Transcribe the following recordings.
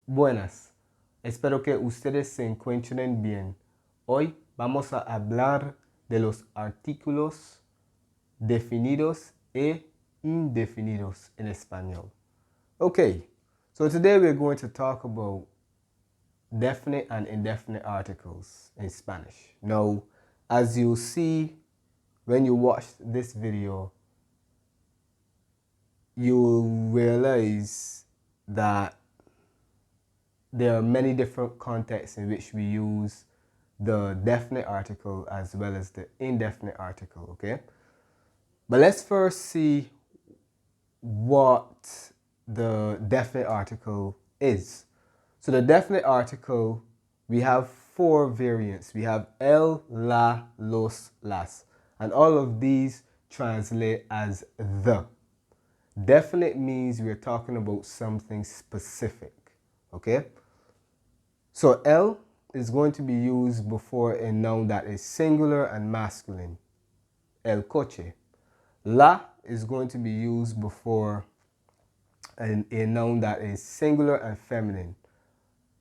Buenas, espero que ustedes se encuentren bien. Hoy vamos a hablar de los artículos definidos e indefinidos in español. Okay, so today we're going to talk about definite and indefinite articles in Spanish. Now, as you'll see when you watch this video, you'll realize that there are many different contexts in which we use the definite article as well as the indefinite article, okay? But let's first see what the definite article is. So the definite article, we have four variants. We have el, la, los, las. And all of these translate as the. Definite means we're talking about something specific, okay? So el is going to be used before a noun that is singular and masculine. El coche. La is going to be used before a noun that is singular and feminine.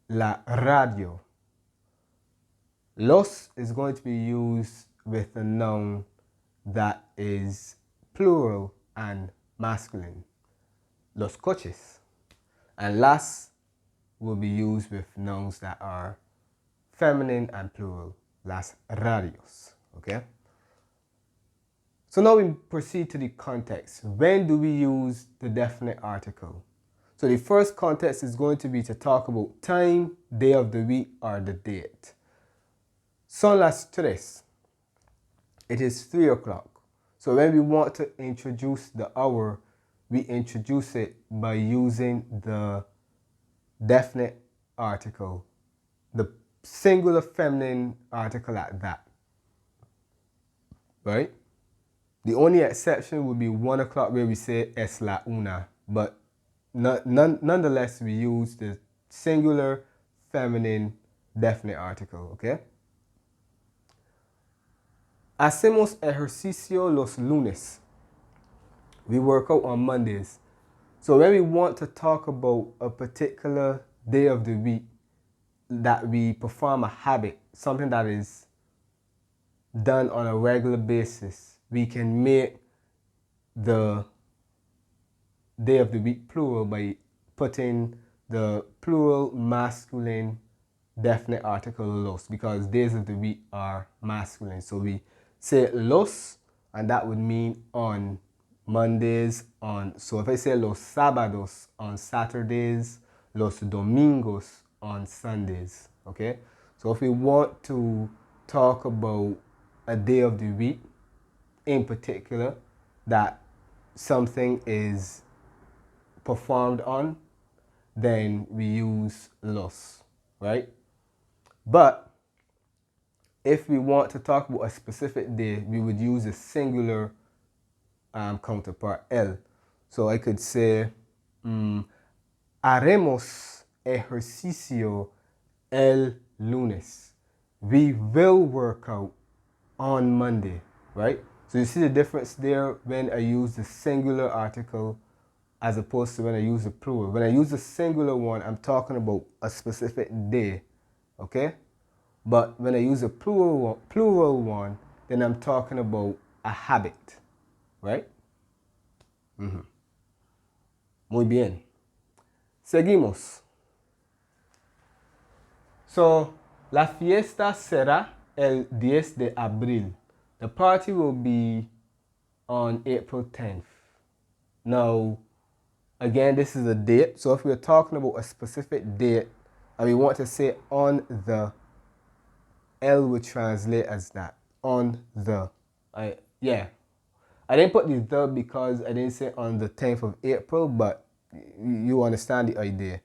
La radio. Los is going to be used with a noun that is plural and masculine. Los coches. And las will be used with nouns that are feminine and plural. Las radios. Okay? So now we proceed to the context. When do we use the definite article? So the first context is going to be to talk about time, day of the week, or the date. Son las tres. It is 3 o'clock. So when we want to introduce the hour, we introduce it by using the definite article, the singular feminine article at that. Right? The only exception would be 1 o'clock where we say es la una, but nonetheless we use the singular feminine definite article, okay? Hacemos ejercicio los lunes. We work out on Mondays. So when we want to talk about a particular day of the week that we perform a habit, something that is done on a regular basis, we can make the day of the week plural by putting the plural masculine definite article los, because days of the week are masculine. So we say los, and that would mean on Mondays. So if I say los sábados, on Saturdays, los domingos, on Sundays. Okay? So if we want to talk about a day of the week in particular that something is performed on, then we use los, right? But if we want to talk about a specific day, we would use a singular counterpart, el. So I could say, haremos ejercicio el lunes. We will work out on Monday, right? So you see the difference there when I use the singular article as opposed to when I use the plural. When I use the singular one, I'm talking about a specific day, okay? But when I use a plural one, then I'm talking about a habit, right? Muy bien. Seguimos. So, la fiesta será el 10 de abril. The party will be on April 10th. Now, again, this is a date. So if we're talking about a specific date and we want to say on the, L would translate as that. On the. I didn't put the because I didn't say on the 10th of April, but you understand the idea.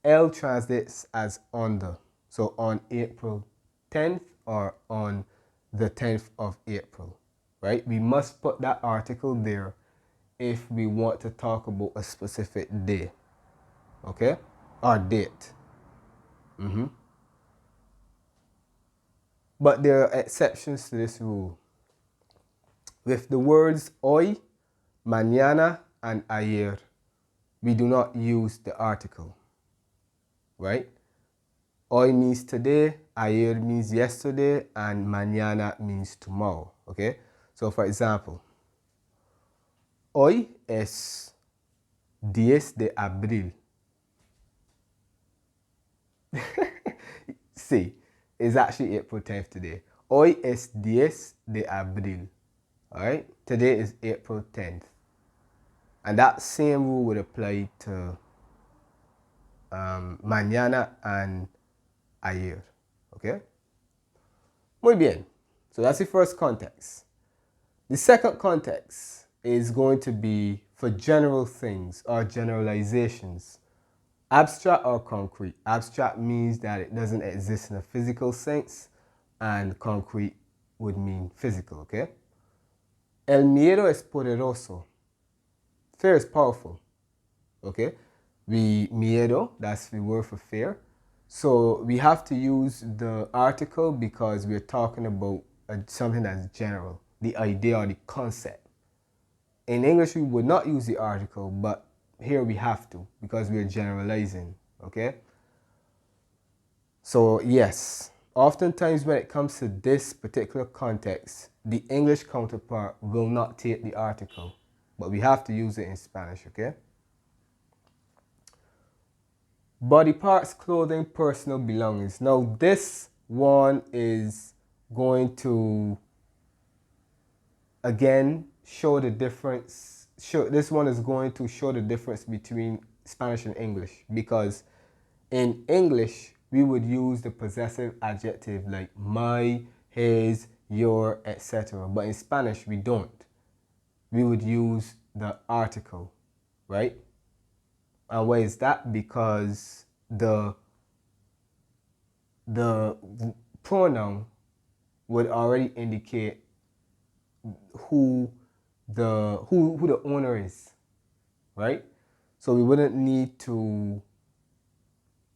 L translates as on the. So on April 10th or on the 10th of April, right? We must put that article there if we want to talk about a specific day, okay? Or date. But there are exceptions to this rule. With the words hoy, mañana, and ayer, we do not use the article. right? Hoy means today, ayer means yesterday, and mañana means tomorrow, okay? So for example, hoy es 10 de abril. See, it's actually April 10th today. Hoy es 10 de abril. All right, today is April 10th. And that same rule would apply to mañana and ayer. Okay? Muy bien. So that's the first context. The second context is going to be for general things or generalizations. Abstract or concrete. Abstract means that it doesn't exist in a physical sense, and concrete would mean physical, okay? El miedo es poderoso. Fear is powerful, okay? Miedo, that's the word for fear. So we have to use the article because we're talking about something that's general, the idea or the concept. In English, we would not use the article, but here we have to because we're generalizing, okay? So yes, oftentimes when it comes to this particular context, the English counterpart will not take the article, but we have to use it in Spanish, okay? Body parts, clothing, personal belongings. Now this one is going to, again, show the difference. This one is going to show the difference between Spanish and English, because in English, we would use the possessive adjective like my, his, your, etc. But in Spanish, we don't. We would use the article, right? And why is that? Because the pronoun would already indicate who the owner is, right? So we wouldn't need to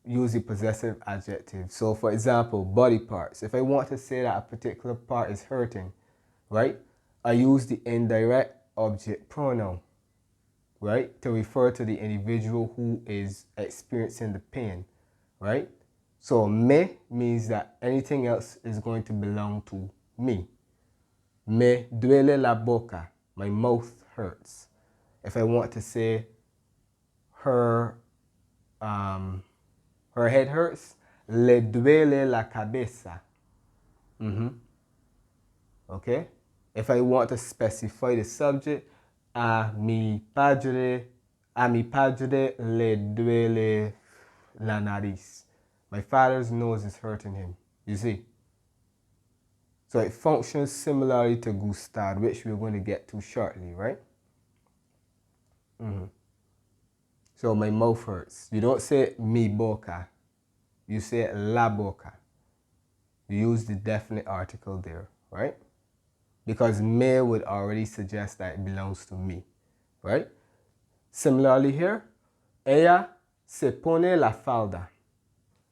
use the possessive adjective. So for example, body parts. If I want to say that a particular part is hurting, right? I use the indirect object pronoun, right? To refer to the individual who is experiencing the pain, right? So me means that anything else is going to belong to me. Me duele la boca. My mouth hurts. If I want to say her her head hurts, le duele la cabeza. Okay? If I want to specify the subject, a mi padre le duele la nariz. My father's nose is hurting him. You see? So it functions similarly to gustar, which we're going to get to shortly, right? So my mouth hurts. You don't say mi boca. You say la boca. You use the definite article there, right? Because me would already suggest that it belongs to me, right? Similarly here, ella se pone la falda.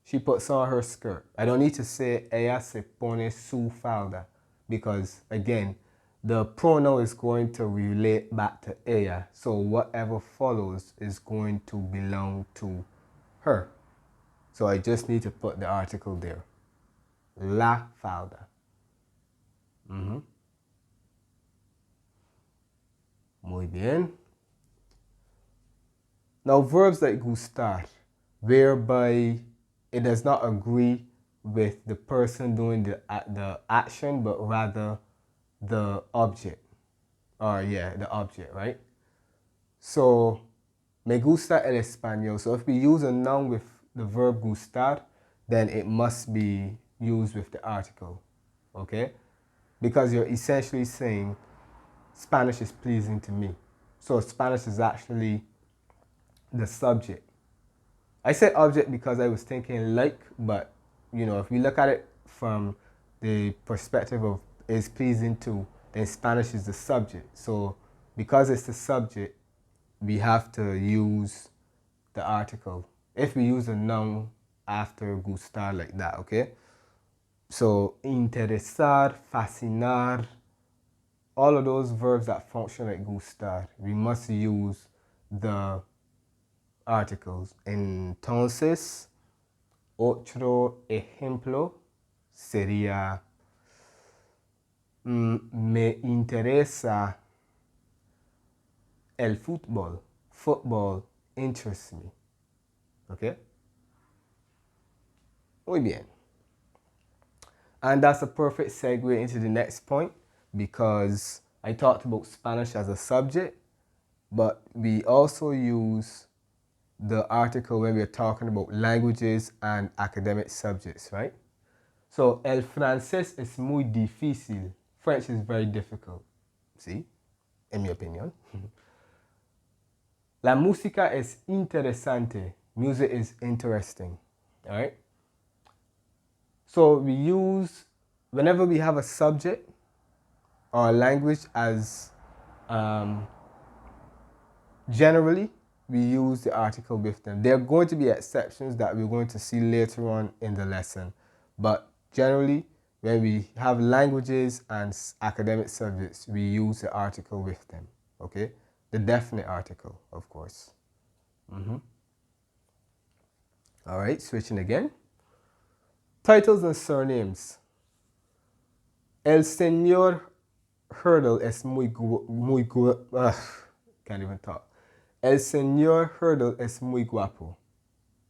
She puts on her skirt. I don't need to say ella se pone su falda because, again, the pronoun is going to relate back to ella. So whatever follows is going to belong to her. So I just need to put the article there. La falda. Muy bien. Now, verbs like gustar, whereby it does not agree with the person doing the action, but rather the object. Or yeah, the object, right? So, me gusta el español. So if we use a noun with the verb gustar, then it must be used with the article, okay? Because you're essentially saying Spanish is pleasing to me. So Spanish is actually the subject. I said object because I was thinking like, but you know, if we look at it from the perspective of is pleasing to, then Spanish is the subject. So because it's the subject, we have to use the article. If we use a noun after gustar like that, okay? So interesar, fascinar, all of those verbs that function like gustar, we must use the articles. Entonces, Otro ejemplo sería me interesa el fútbol. Football interests me. Okay? Muy bien. And that's a perfect segue into the next point because I talked about Spanish as a subject, but we also use the article when we're talking about languages and academic subjects, right? So, el francés es muy difícil. French is very difficult. See? In my opinion. La música es interesante. Music is interesting. All right? So we use, whenever we have a subject or a language as, generally, we use the article with them. There are going to be exceptions that we're going to see later on in the lesson. But generally, when we have languages and academic subjects, we use the article with them. Okay? The definite article, of course. All right, switching again. Titles and surnames. El señor Hurdle es can't even talk. El señor Hurdle es muy guapo.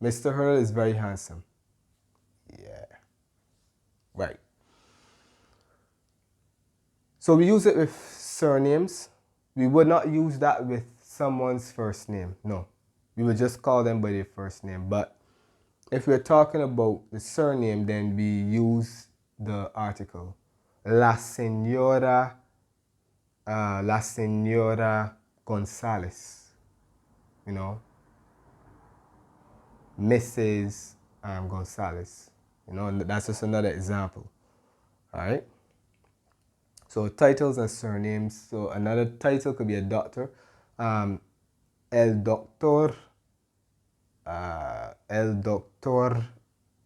Mr. Hurdle is very handsome. Yeah. Right. So we use it with surnames. We would not use that with someone's first name. No. We would just call them by their first name. But if we're talking about the surname, then we use the article. La señora González. You know, Mrs. González. You know, and that's just another example. All right. So titles and surnames. So another title could be a doctor. El doctor.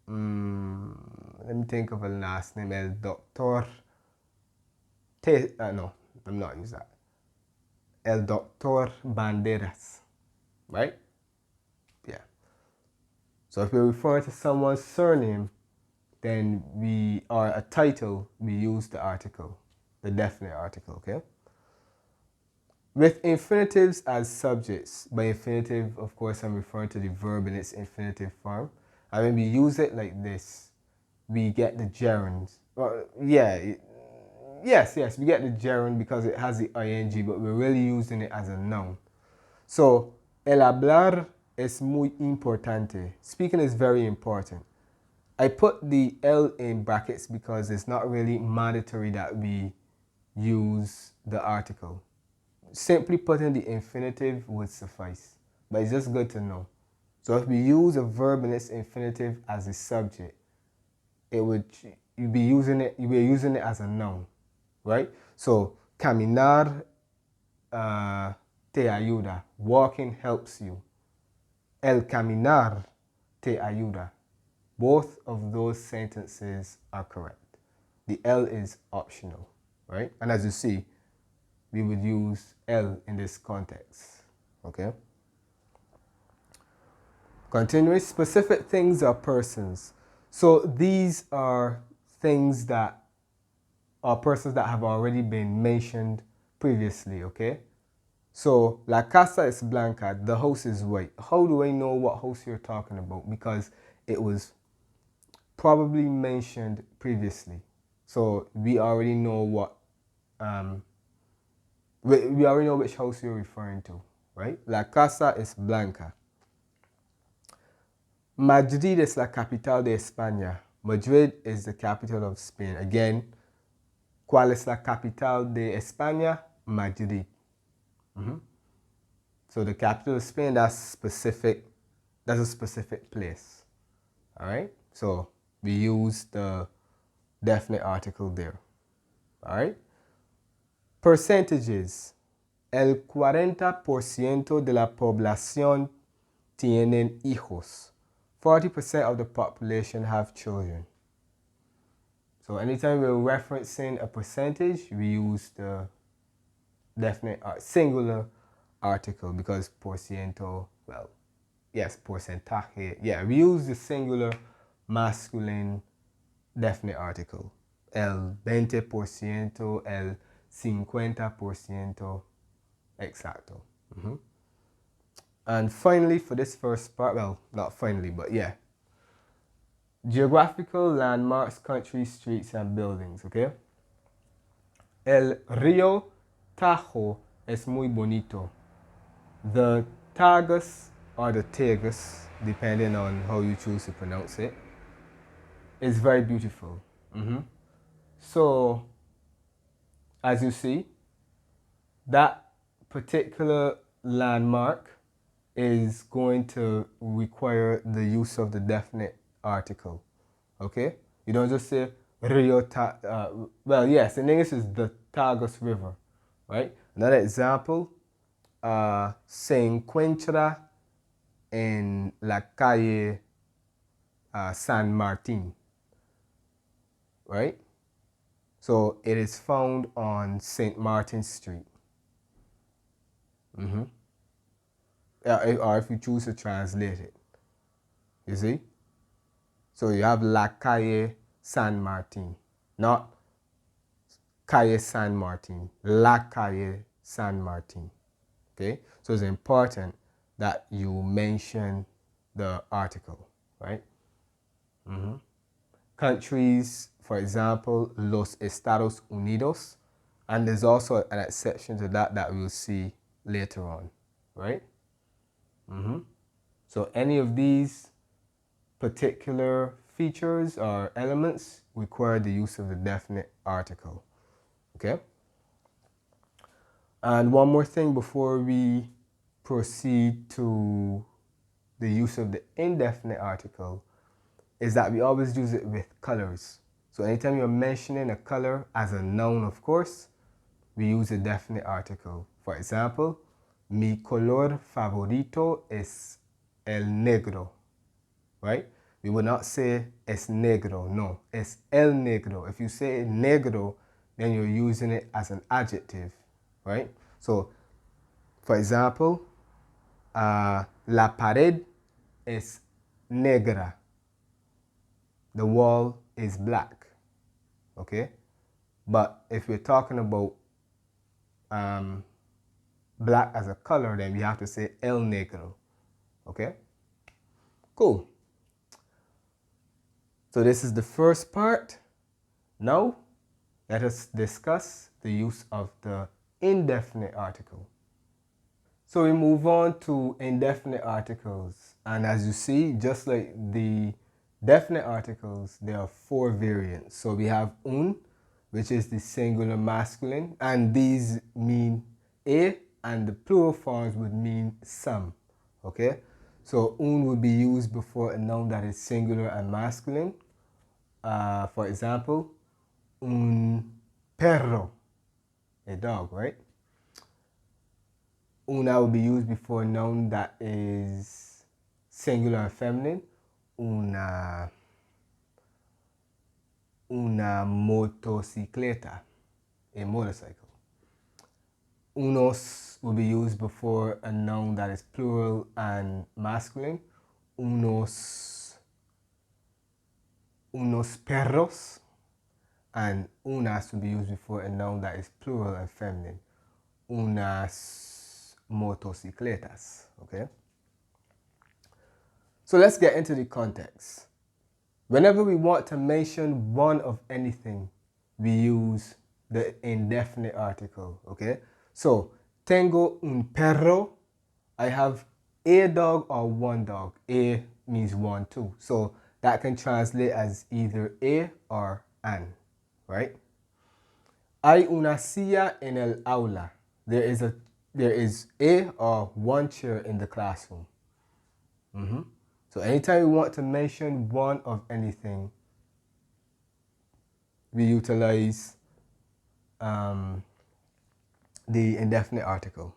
Let me think of a last name. El doctor. No, I'm not using that. El doctor Banderas. Right? Yeah. So if we're referring to someone's surname, then or a title, we use the article, the definite article, okay? With infinitives as subjects, by infinitive, of course, I'm referring to the verb in its infinitive form. And when we use it like this, we get the gerund. Yes, we get the gerund because it has the ing, but we're really using it as a noun. So, el hablar es muy importante. Speaking is very important. I put the L in brackets because it's not really mandatory that we use the article. Simply putting the infinitive would suffice, but it's just good to know. So if we use a verb in its infinitive as a subject, you'll be using it as a noun, right? So caminar te ayuda. Walking helps you. El caminar te ayuda. Both of those sentences are correct. The L is optional, right? And as you see, we would use L in this context, okay? Continuing, specific things or persons. So these are things that are persons that have already been mentioned previously, okay? So, la casa es blanca, the house is white. How do I know what house you're talking about? Because it was probably mentioned previously. So we already know we already know which house you're referring to, right? La casa es blanca. Madrid es la capital de España. Madrid is the capital of Spain. Again, ¿cuál es la capital de España? Madrid. So the capital of Spain, that's a specific place. All right? So we use the definite article there. All right? Percentages. El 40% de la población tienen hijos. 40% of the population have children. So anytime we're referencing a percentage, we use the definite singular article because por ciento, well, yes, porcentaje. Yeah, we use the singular masculine definite article. El 20%, el 50%, exacto. And finally, for this first part, well, not finally, but yeah, geographical landmarks, countries, streets, and buildings, okay? El río Tajo es muy bonito. The Tagus, or the Tagus, depending on how you choose to pronounce it, is very beautiful. So, as you see, that particular landmark is going to require the use of the definite article. Okay? You don't just say Rio well, yes, in English is the Tagus River, right? Another example, se encuentra en la calle San Martin, right? So it is found on St. Martin Street. Or if you choose to translate it, you see? So you have La Calle San Martin, not Calle San Martin, La Calle San Martin. Okay? So it's important that you mention the article, right? Countries, for example, Los Estados Unidos, and there's also an exception to that that we'll see later on, right? So any of these particular features or elements require the use of the definite article, okay? And one more thing before we proceed to the use of the indefinite article is that we always use it with colors. So anytime you're mentioning a color as a noun, of course, we use a definite article. For example, mi color favorito es el negro, right? We would not say es negro, no, es el negro. If you say negro, then you're using it as an adjective, right? So, for example, la pared es negra. The wall is black, okay? But if we're talking about black as a color, then we have to say el negro, okay? Cool. So this is the first part. Now, let us discuss the use of the indefinite article. So we move on to indefinite articles. And as you see, just like the definite articles, there are 4 variants. So we have un, which is the singular masculine, and these mean a, and the plural forms would mean some, okay? So un would be used before a noun that is singular and masculine. For example, un perro, a dog, right? Una will be used before a noun that is singular and feminine. Una motocicleta, a motorcycle. Unos will be used before a noun that is plural and masculine. Unos perros. And unas will be used before a noun that is plural and feminine. Unas motocicletas, okay? So let's get into the context. Whenever we want to mention one of anything, we use the indefinite article, okay? So, tengo un perro. I have a dog or one dog. A means one, too. So, that can translate as either a or an, right? Hay una silla en el aula. There is a or one chair in the classroom. So anytime we want to mention one of anything, we utilize the indefinite article.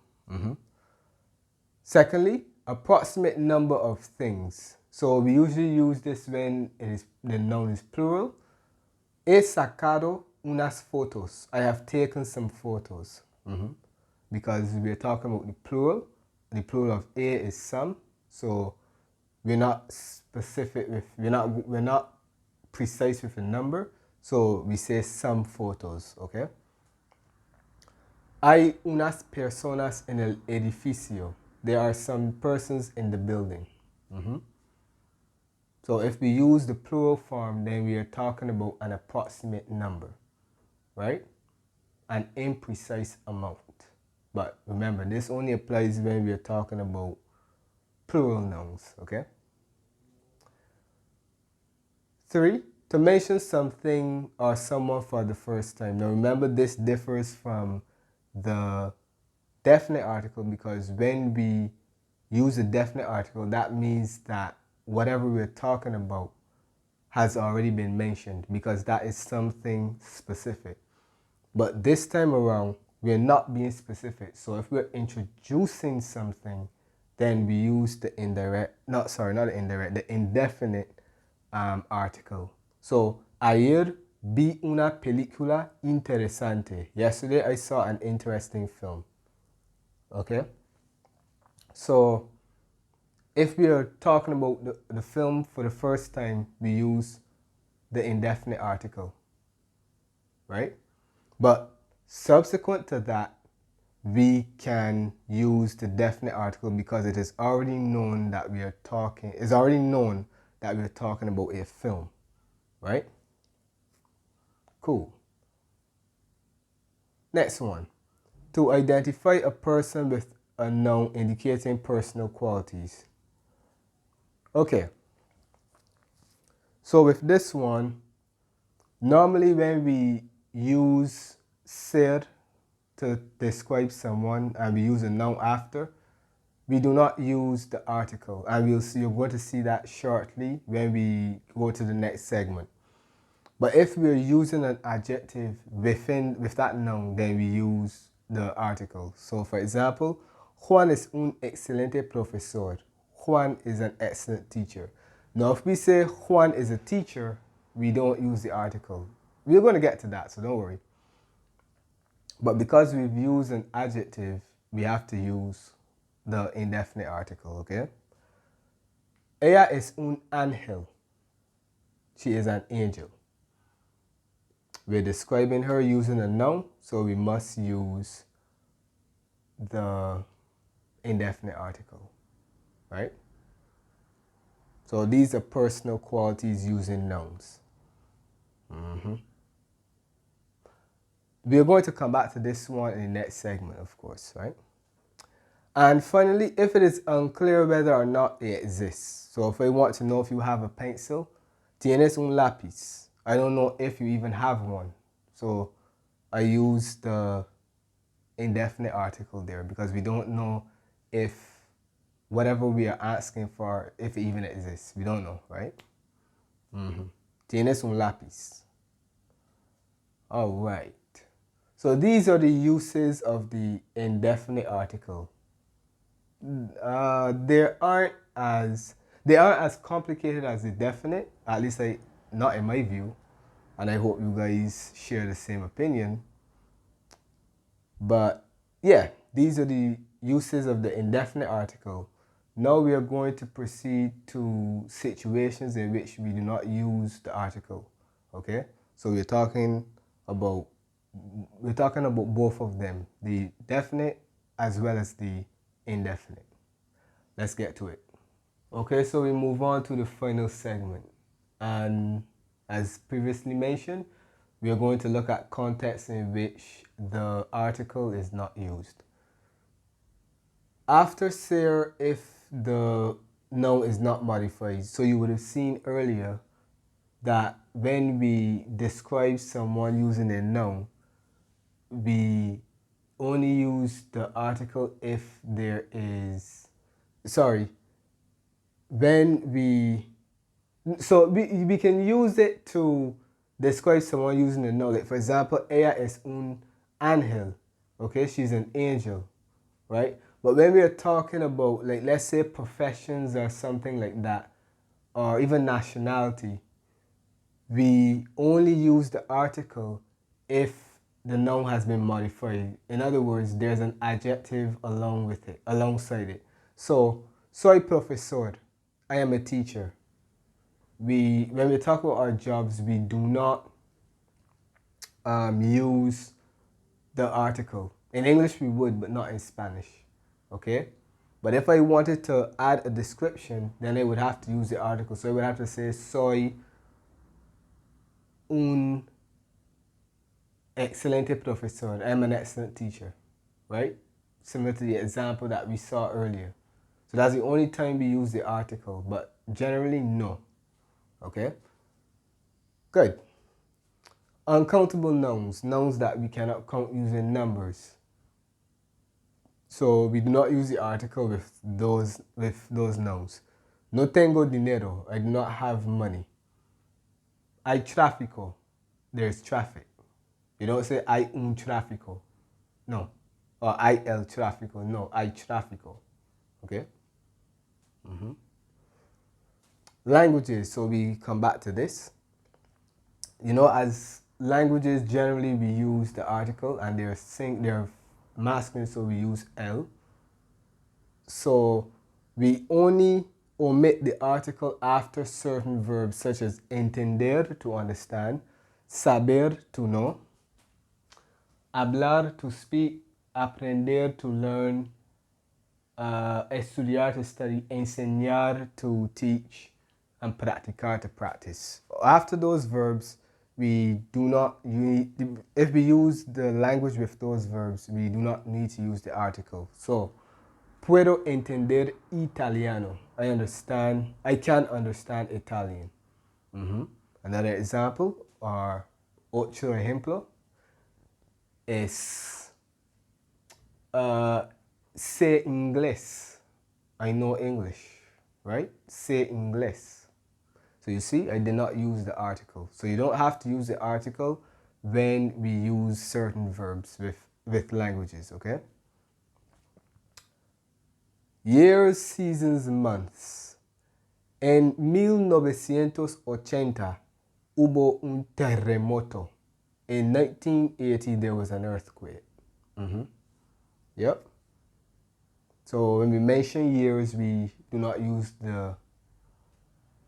Secondly, approximate number of things. So we usually use this when the noun is plural. He sacado unas fotos. I have taken some photos. Because we're talking about the plural. The plural of a is some. So we're not specific with, we're not precise with a number, so we say some photos, okay? Hay unas personas en el edificio. There are some persons in the building. So if we use the plural form, then we are talking about an approximate number, right? An imprecise amount. But remember, this only applies when we are talking about plural nouns, okay? 3, to mention something or someone for the first time. Now remember, this differs from the definite article because when we use a definite article, that means that whatever we're talking about has already been mentioned because that is something specific. But this time around, we're not being specific. So if we're introducing something, then we use the the indefinite article. So, ayer vi una película interesante. Yesterday I saw an interesting film. Okay? So, if we are talking about the film for the first time, we use the indefinite article. Right? But subsequent to that, we can use the definite article because it is already known that we are talking about a film, right? Cool. Next one. To identify a person with a noun indicating personal qualities. Okay. So with this one, normally when we use ser to describe someone and we use a noun after, we do not use the article, and you're going to see that shortly when we go to the next segment. But if we're using an adjective with that noun, then we use the article. So for example, Juan es un excelente profesor. Juan is an excellent teacher. Now if we say Juan is a teacher, we don't use the article. We're going to get to that, so don't worry. But because we've used an adjective, we have to use the indefinite article, okay? Ella es un ángel. She is an angel. We're describing her using a noun, so we must use the indefinite article, right? So these are personal qualities using nouns. We're going to come back to this one in the next segment, of course, right? And finally, if it is unclear whether or not it exists. So if I want to know if you have a pencil, tienes un lápiz. I don't know if you even have one. So I use the indefinite article there because we don't know if whatever we are asking for, if it even exists. We don't know, right? Tienes un lápiz. All right. So these are the uses of the indefinite article. They aren't as complicated as the definite, at least not in my view, and I hope you guys share the same opinion. But yeah, these are the uses of the indefinite article. Now we are going to proceed to situations in which we do not use the article. Okay, so we're talking about both of them, the definite as well as the indefinite. Let's get to it. Okay, so we move on to the final segment. And as previously mentioned, we are going to look at contexts in which the article is not used. After ser, if the noun is not modified, so you would have seen earlier that when we describe someone using a noun, we only use the article if there is, when we can use it to describe someone using a noun. Like for example, ella es un ángel. Okay, she's an angel, right? But when we are talking about, like, let's say professions or something like that, or even nationality, we only use the article if the noun has been modified. In other words, there's an adjective alongside it. So, soy profesor. I am a teacher. When we talk about our jobs, we do not use the article. In English we would, but not in Spanish. Okay? But if I wanted to add a description, then I would have to use the article. So I would have to say, soy un excelente profesor. I'm an excellent teacher. Right? Similar to the example that we saw earlier. So that's the only time we use the article, but generally no. Okay? Good. Uncountable nouns, nouns that we cannot count using numbers. So we do not use the article with those nouns. No tengo dinero, I do not have money. Hay tráfico, there's traffic. You don't say hay un tráfico. No. Or hay el tráfico. No, hay tráfico. Okay? Languages, so we come back to this. You know, as languages, generally we use the article and they're masculine, so we use el. So we only omit the article after certain verbs such as entender, to understand, saber, to know, hablar, to speak, aprender, to learn, estudiar, to study, enseñar, to teach, and practicar, to practice. After those verbs, we do not, if we use the language with those verbs, we do not need to use the article. So, puedo entender italiano. I can understand Italian. Another example, or otro ejemplo, es sé inglés. I know English, right? Sé inglés. So you see, I did not use the article. So you don't have to use the article when we use certain verbs with languages, okay? Years, seasons, months. En 1980 hubo un terremoto. In 1980 there was an earthquake. Yep. So when we mention years, we do not use the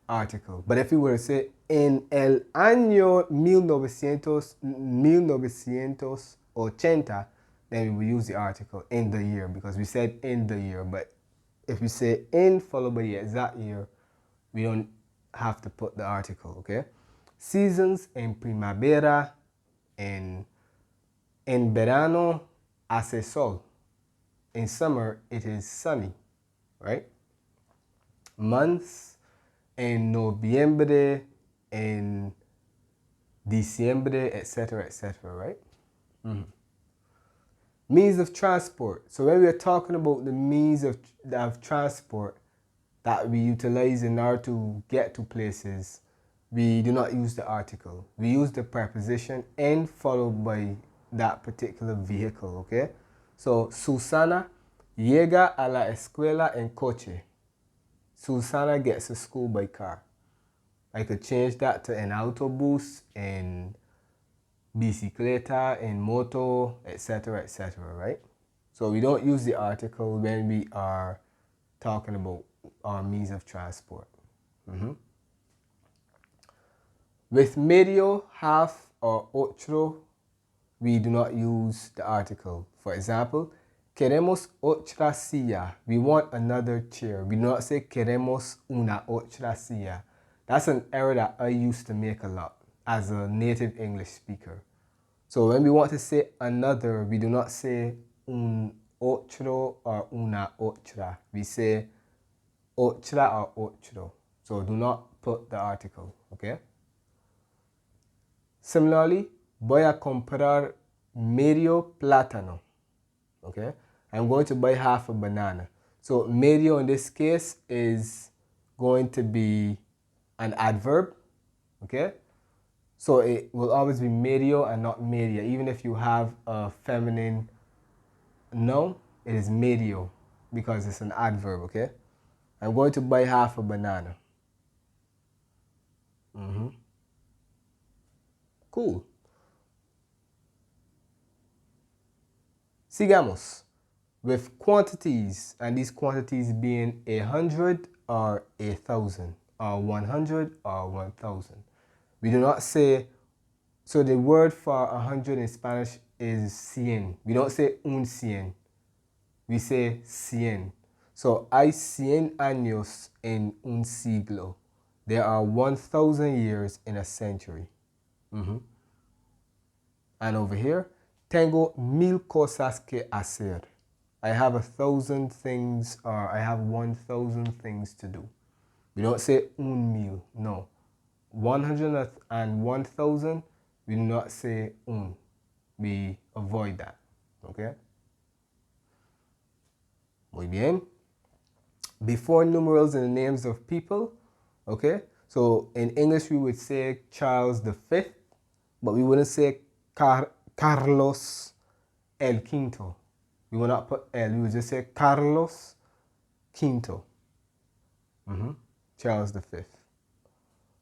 article. But if we were to say en el año 1980, then we will use the article in the year, because we said in the year. But if we say in followed by the exact year, we don't have to put the article, okay? Seasons, en primavera, en verano hace sol. In summer, it is sunny, right? Months, en noviembre, en diciembre, etc., right? Means of transport. So when we are talking about the means of transport that we utilize in order to get to places, we do not use the article. We use the preposition en followed by that particular vehicle, okay? So, Susana llega a la escuela en coche. Susana gets to school by car. I could change that to en autobús, en bicicleta, en moto, etc., right? So we don't use the article when we are talking about our means of transport. With medio, half, or otro, we do not use the article. For example, queremos otra silla. We want another chair. We do not say queremos una otra silla. That's an error that I used to make a lot as a native English speaker. So when we want to say another, we do not say un otro or una otra. We say otra or otro. So do not put the article, okay? Similarly, voy a comprar medio plátano. Okay? I'm going to buy half a banana. So medio in this case is going to be an adverb. Okay? So it will always be medio and not media. Even if you have a feminine noun, it is medio because it's an adverb. Okay? I'm going to buy half a banana. Cool. Sigamos with quantities, and these quantities being 100, or 1,000, or 100 or 1,000. We do not say, so the word for 100 in Spanish is cien. We don't say un cien. We say cien. So hay 100 años en un siglo. There are 1,000 years in a century. And over here, tengo 1,000 cosas que hacer. I have 1,000 things, or I have 1,000 things to do. We don't say un mil, no. 100 and 1,000, we do not say un. We avoid that, okay? Muy bien. Before numerals in the names of people, okay? So in English, we would say Charles V, but we wouldn't say Carlos el Quinto. We will not put El, we would just say Carlos Quinto. Charles V.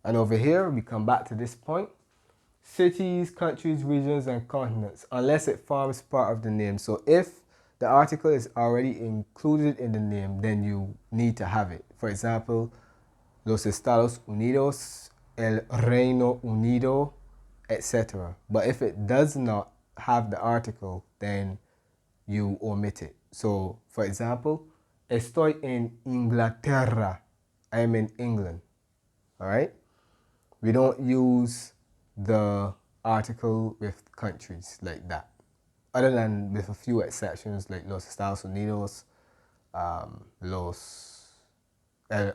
And over here, we come back to this point. Cities, countries, regions, and continents, unless it forms part of the name. So if the article is already included in the name, then you need to have it. For example, Los Estados Unidos, El Reino Unido, etc. But if it does not have the article, then you omit it. So, for example, estoy en Inglaterra. I am in England. All right? We don't use the article with countries like that. Other than with a few exceptions like Los Estados Unidos, El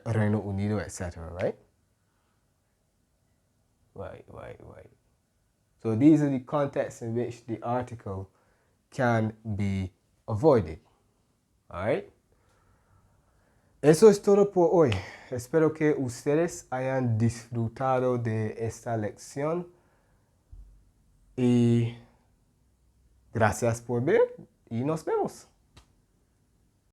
Reino Unido, etc. Right? Right. So these are the contexts in which the article can be avoided. Alright. Eso es todo por hoy. Espero que ustedes hayan disfrutado de esta lección. Y gracias por ver y nos vemos.